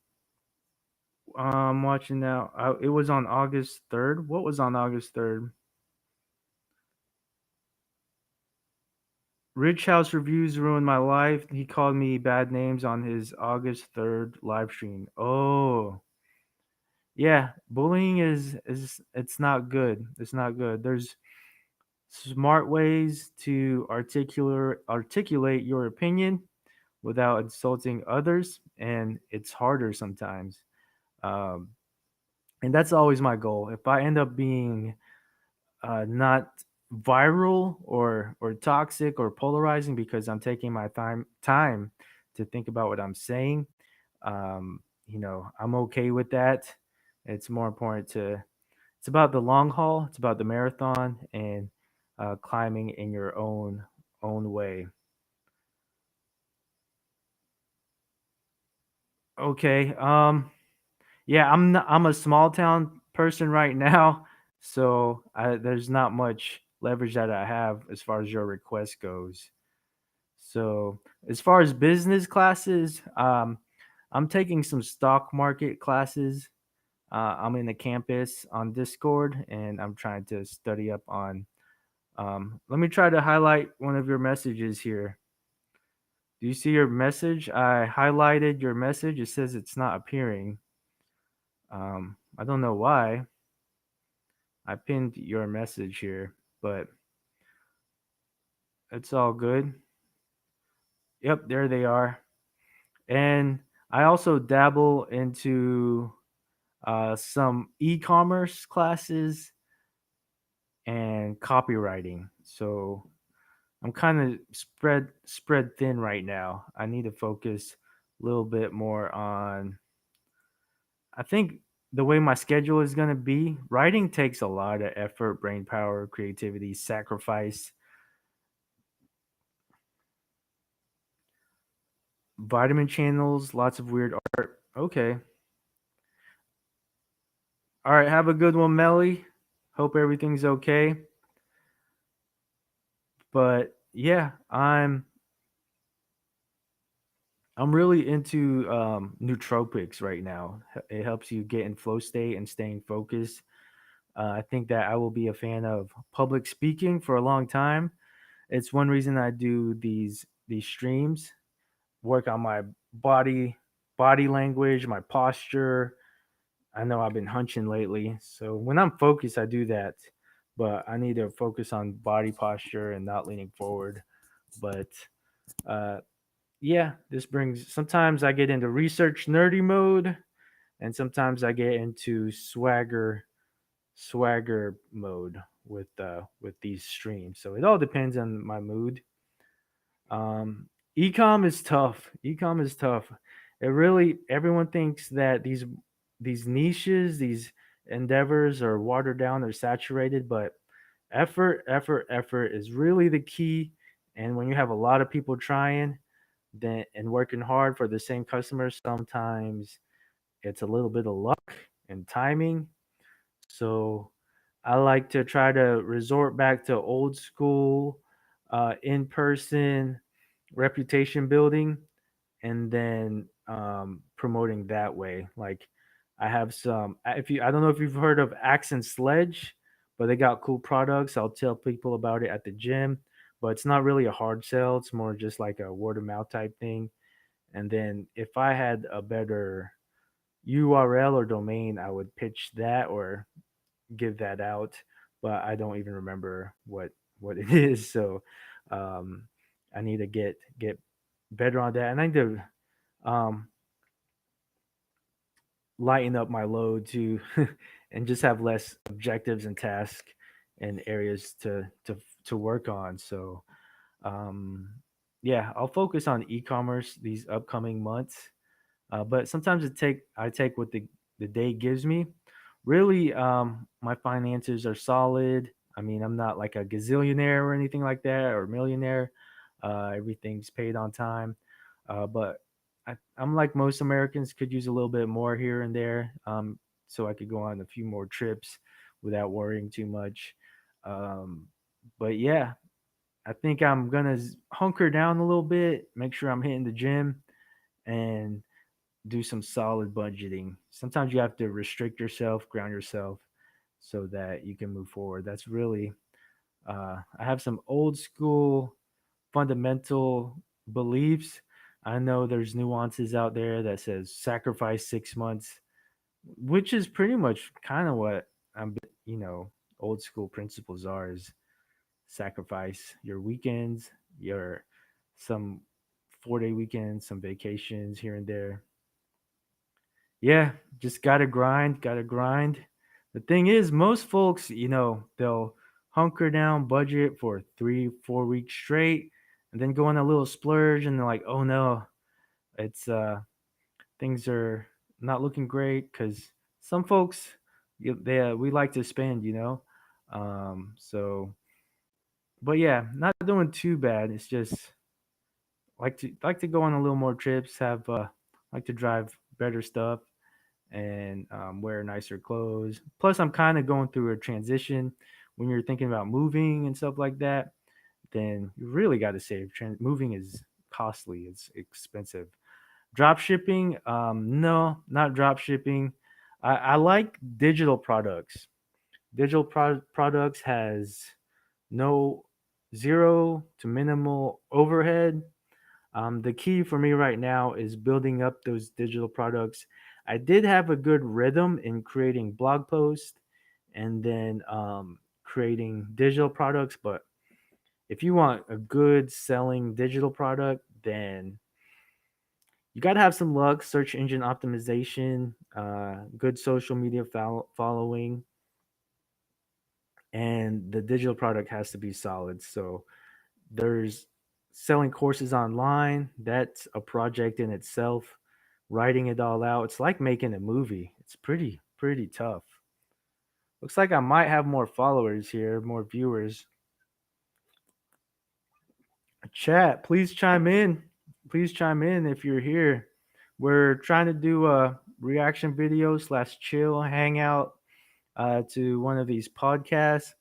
I'm watching now. It was on August 3rd. What was on August 3rd? Rich House Reviews Ruined My Life. He called me bad names on his August 3rd live stream. Oh. Yeah, bullying is it's not good. It's not good. There's smart ways to articulate your opinion without insulting others, and it's harder sometimes. Um, and that's always my goal. If I end up being not viral or toxic or polarizing because I'm taking my time to think about what I'm saying, I'm okay with that. It's more important to it's about the long haul. It's about the marathon and climbing in your own way. Okay. Yeah, I'm a small town person right now, so there's not much leverage that I have as far as your request goes. So as far as business classes, I'm taking some stock market classes. I'm in the campus on Discord, and I'm trying to study up on. Let me try to highlight one of your messages here. Do you see your message? I highlighted your message. It says it's not appearing. I don't know why. I pinned your message here, but it's all good. Yep, there they are. And I also dabble into some e-commerce classes and copywriting. So I'm kind of spread thin right now. I need to focus a little bit more on. I think the way my schedule is going to be, writing takes a lot of effort, brain power, creativity, sacrifice. Vitamin channels, lots of weird art. Okay. All right, have a good one, Melly. Hope everything's okay. But yeah, I'm really into nootropics right now. It helps you get in flow state and staying focused. I think that I will be a fan of public speaking for a long time. It's one reason I do these streams work on my body body language, my posture. I know I've been hunching lately, so when I'm focused, I do that. But I need to focus on body posture and not leaning forward. But uh, yeah, this brings. Sometimes I get into research nerdy mode, and sometimes I get into swagger mode with these streams. So it all depends on my mood. Um, ecom is tough. Ecom is tough. It really everyone thinks that these niches, these endeavors are watered down or saturated, but effort is really the key. And when you have a lot of people trying then and working hard for the same customers, sometimes it's a little bit of luck and timing. So I like to try to resort back to old school, in person reputation building and then promoting that way. Like I have some, if you, I don't know if you've heard of Axe and Sledge, but they got cool products. I'll tell people about it at the gym, but it's not really a hard sell. It's more just like a word of mouth type thing. And then if I had a better URL or domain, I would pitch that or give that out, but I don't even remember what it is. So um, I need to get better on that, and I need to um, lighten up my load too, and just have less objectives and tasks and areas to work on. So um, yeah, I'll focus on e-commerce these upcoming months. But sometimes I take what the day gives me. Really, my finances are solid. I mean, I'm not like a gazillionaire or anything like that or millionaire. Everything's paid on time. But I'm like most Americans, could use a little bit more here and there, so I could go on a few more trips without worrying too much. Um, but yeah, I think I'm gonna hunker down a little bit, make sure I'm hitting the gym, and do some solid budgeting. Sometimes you have to restrict yourself, ground yourself, so that you can move forward. That's really, I have some old school fundamental beliefs. I know there's nuances out there that says sacrifice 6 months, which is pretty much kind of what you know, old school principles are is sacrifice your weekends, your some 4 day weekends, some vacations here and there. Yeah, just gotta grind, gotta grind. The thing is, most folks, you know, they'll hunker down budget for 3, 4 weeks straight, and then go on a little splurge, and they're like, "Oh no, it's things are not looking great." Because some folks, we like to spend, you know. So, but yeah, not doing too bad. It's just like to go on a little more trips, have like to drive better stuff and wear nicer clothes. Plus, I'm kind of going through a transition. When you're thinking about moving and stuff like that, then you really got to save. Moving is costly. It's expensive. Drop shipping, no, not drop shipping. I like digital products. Digital products has no zero to minimal overhead. The key for me right now is building up those digital products. I did have a good rhythm in creating blog posts and then creating digital products. But if you want a good selling digital product, then you got to have some luck, search engine optimization, good social media following, and the digital product has to be solid. So there's selling courses online. That's a project in itself. Writing it all out. It's like making a movie. It's pretty tough. Looks like I might have more followers here, more viewers. Chat, please chime in. Please chime in if you're here. We're trying to do a reaction video slash chill hangout to one of these podcasts.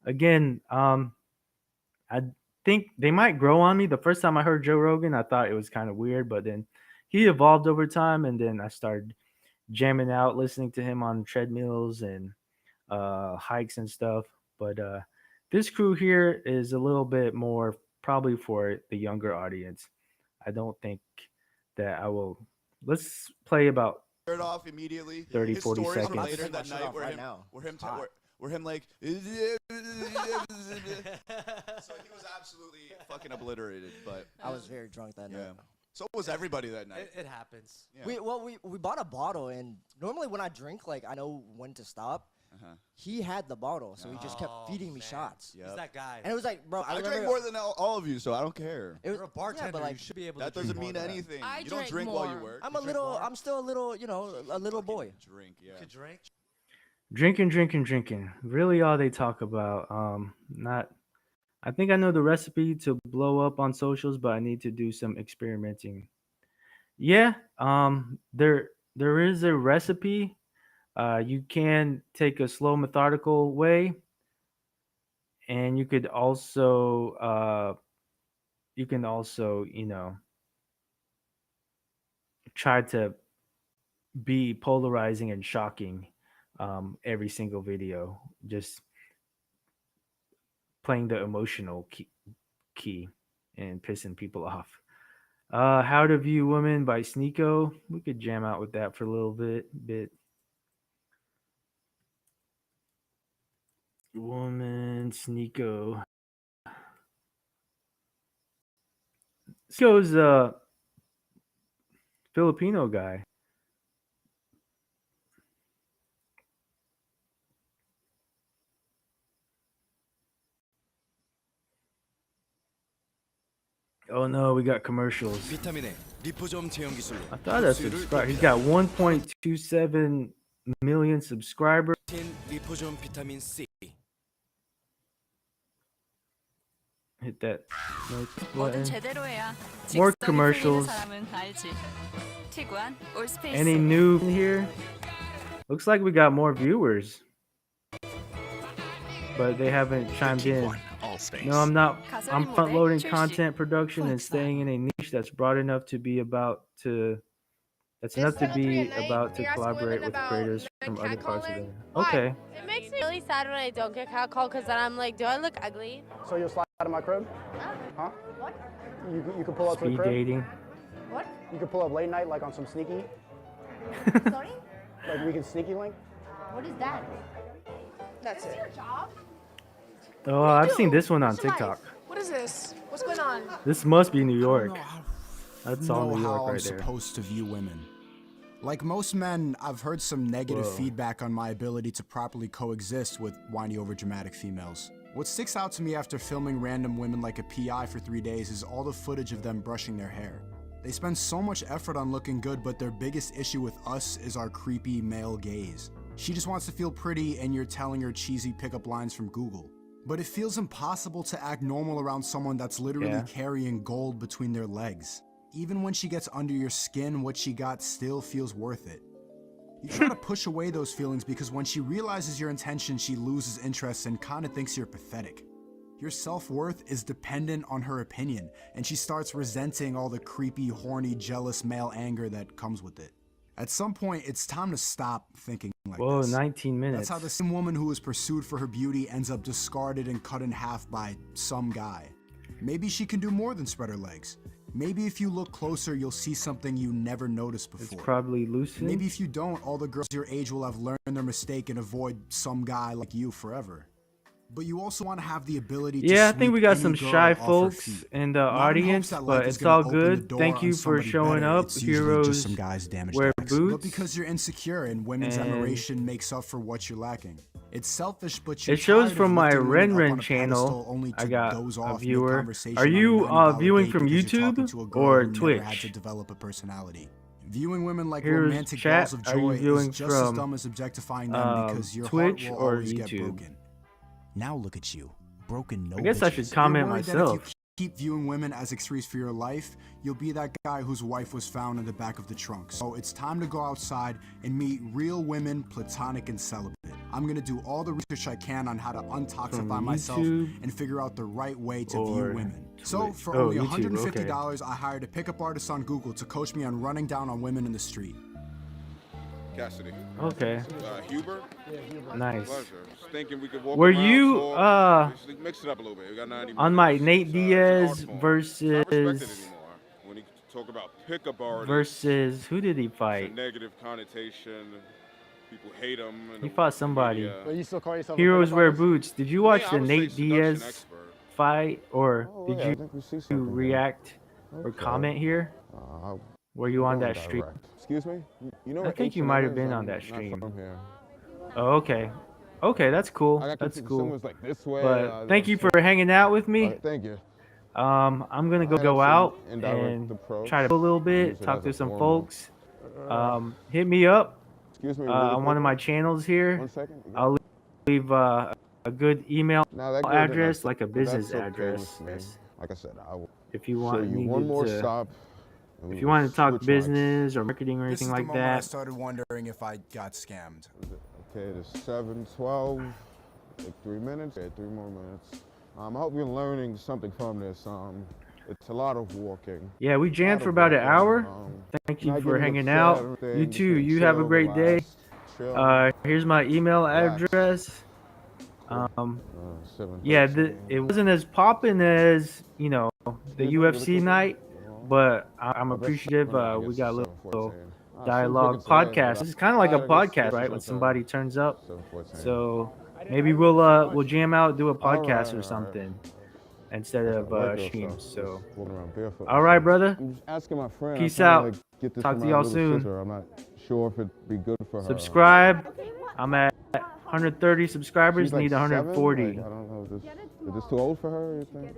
Again, I think they might grow on me. The first time I heard Joe Rogan, I thought it was kind of weird, but then he evolved over time, and then I started jamming out, listening to him on treadmills and hikes and stuff. But this crew here is a little bit more probably for the younger audience. I don't think that I will. Let's play about It off immediately. 30, His 40 stories from seconds. later Take my that shirt night off where right him, now. where him, It's hot. where him like. So he was absolutely fucking obliterated. But I was very drunk that yeah, night. so was everybody that night. It happens. Yeah. We bought a bottle, and normally when I drink, like I know when to stop. He had the bottle, so he just kept feeding me shots. Yep. He's that guy. And it was like, bro, I remember, drank more than all of you, so I don't care. It was, You're a bartender. Yeah, but like, you should be able That to drink doesn't more mean than that. anything. I You don't drank drink while you more. work. I'm You a drink little, more? I'm still a little, a little boy. Drink, yeah. You could drink. Drinking. Really, all they talk about. Not. I think I know the recipe to blow up on socials, but I need to do some experimenting. Yeah. There is a recipe. You can take a slow, methodical way, and you can also, try to be polarizing and shocking every single video. Just playing the emotional key and pissing people off. How to View Women by Sneeko. We could jam out with that for a little bit. Woman, Sneeko. Sneeko's a Filipino guy. Oh no, we got commercials. 비타민의 리포점 제형 기술로 I thought I subscribed. He's got 1.27 million subscribers. 리포점 비타민 C. Hit that like 뭐든 button. 제대로 해야 More 직성이 commercials. 풀리는 사람은 알지. 티구안 올스페이스. Any new in here? Looks like we got more viewers, but they haven't chimed in. No, I'm not. I'm front loading content production and staying in a niche that's broad enough to be about to. That's enough to be about to collaborate with creators from other parts of the. Okay. It makes me really sad when I don't get catcalled because then I'm like, do I look ugly? So you'll slide out of my crib? Huh? What? You can pull up to the Speed crib? dating. What? You can pull up late night like on some sneaky? Sorry? Like we can sneaky link? What is that? That's it. Your job? Oh, I've seen this one on TikTok. What is this? What's going on? This must be New York. That's all New how York I'm right there. supposed to view women. Like most men, I've heard some negative Whoa. feedback on my ability to properly coexist with whiny overdramatic females. What sticks out to me after filming random women like a PI for 3 days is all the footage of them brushing their hair. They spend so much effort on looking good, but their biggest issue with us is our creepy male gaze. She just wants to feel pretty and you're telling her cheesy pickup lines from Google. But it feels impossible to act normal around someone that's literally Yeah. carrying gold between their legs. Even when she gets under your skin, what she got still feels worth it. You try to push away those feelings because when she realizes your intention, she loses interest and kinda thinks you're pathetic. Your self-worth is dependent on her opinion, and she starts resenting all the creepy, horny, jealous male anger that comes with it. At some point, it's time to stop thinking like Whoa, this. 19 minutes. That's how the same woman who was pursued for her beauty ends up discarded and cut in half by some guy. Maybe she can do more than spread her legs. Maybe if you look closer, you'll see something you never noticed It's before. probably loosened. Maybe if you don't, all the girls your age will have learned their mistake and avoid some guy like you forever. But you also want to have the ability to Yeah, I think sweep we got any some girl shy off her folks feet. in the Not in hopes audience, that life but is it's gonna all open the good. door Thank on you for somebody showing better. up, It's usually heroes. just some guys damaged Wear ex. boots. But because you're insecure and women's and admiration makes up for what you're lacking. It's selfish, but you're It shows tired of from my lifting women up on Ren a channel. pedestal only I to got doze a off viewer. mid-conversation Are on a you $90 viewing date from because you're YouTube talking to a girl or who never had to Twitch? develop a personality. Viewing women like Here's romantic chat. balls of Are you joy is viewing just as from, dumb as objectifying them because your Twitch heart will or always get YouTube? broken. Now look at you, broken no I guess I bitches. should comment You're worried that myself. if you keep viewing women as excuse for your life, you'll be that guy whose wife was found in the back of the trunk. So it's time to go outside and meet real women, platonic and celibate. I'm gonna do all the research I can on how to untoxify From myself YouTube and figure out the right way to or view women. So Twitch? for Oh, only YouTube, $150, I hired a pickup artist on Google to coach me on running down on women in the street. Cassidy. Okay. Huber. Nice. Pleasure. Just thinking we could walk Were around, you talk, just mix it up a little bit. We got 90 on my minutes. Nate It's an Diaz art form. Not versus respected anymore. When he talk about pickup artists. versus who did he It's a fight? negative connotation. People hate him. He fought somebody. But you still call yourself Heroes a wear pickup artist? boots. Did you I watch mean, I the would say Nate seduction Diaz expert. fight, or Oh, did yeah, I think we see you something here. react or Okay. comment here? Were you on that stream? Excuse me? You know I where think you H&M might have is? been I'm on that not stream. from here. Oh, okay. Okay, that's cool. I got That's confused. cool. Someone was like this way. But thank you for hanging out with me. Thank you. I'm gonna I had go some out indirect and approach. try to a little Use bit, it talk as to a some form of- folks. Hit me up Excuse me, really on one of my quick. channels here. 1 second. I'll leave a good email Now, that girl didn't address, accept- like a but that's business okay address. with me. Like I said, I will If you show want, you one more stop. and we if you will want to talk switch business or marketing or This anything is the like moment I that, started wondering if I got scammed. Okay, it is 7:12. Like 3 minutes. Okay, 3 more minutes. I hope you're learning something from this. It's a lot of walking. yeah, we A lot jammed for of about an walking, hour. Thank you not for getting hanging upset out. or anything, You just too. being You have a chill, great day. relaxed, chill. Here's my email Relax. address. Cool. Yeah, 7:13. it wasn't as popping as the Excuse me, UFC really night, but I'm Oh, that's appreciative. 7:09, I We guess got a it's little 7:14. Seems dialogue quicker today, podcast. but This is kind of like a I guess podcast, this right? is When okay. somebody turns up. 7:14. So maybe we'll jam out, do a All podcast right, or all something instead That's of not regular streams. stuff, So just walking around barefoot. all right, brother. I'm just asking my friend. Peace I'm trying out. to, like, get this Talk for to my y'all little soon. sister. I'm not sure if it'd be good for her. Subscribe. I'm at 130 subscribers. She's like Need 7? 140. Like, I don't know. Is this too old for her? You think?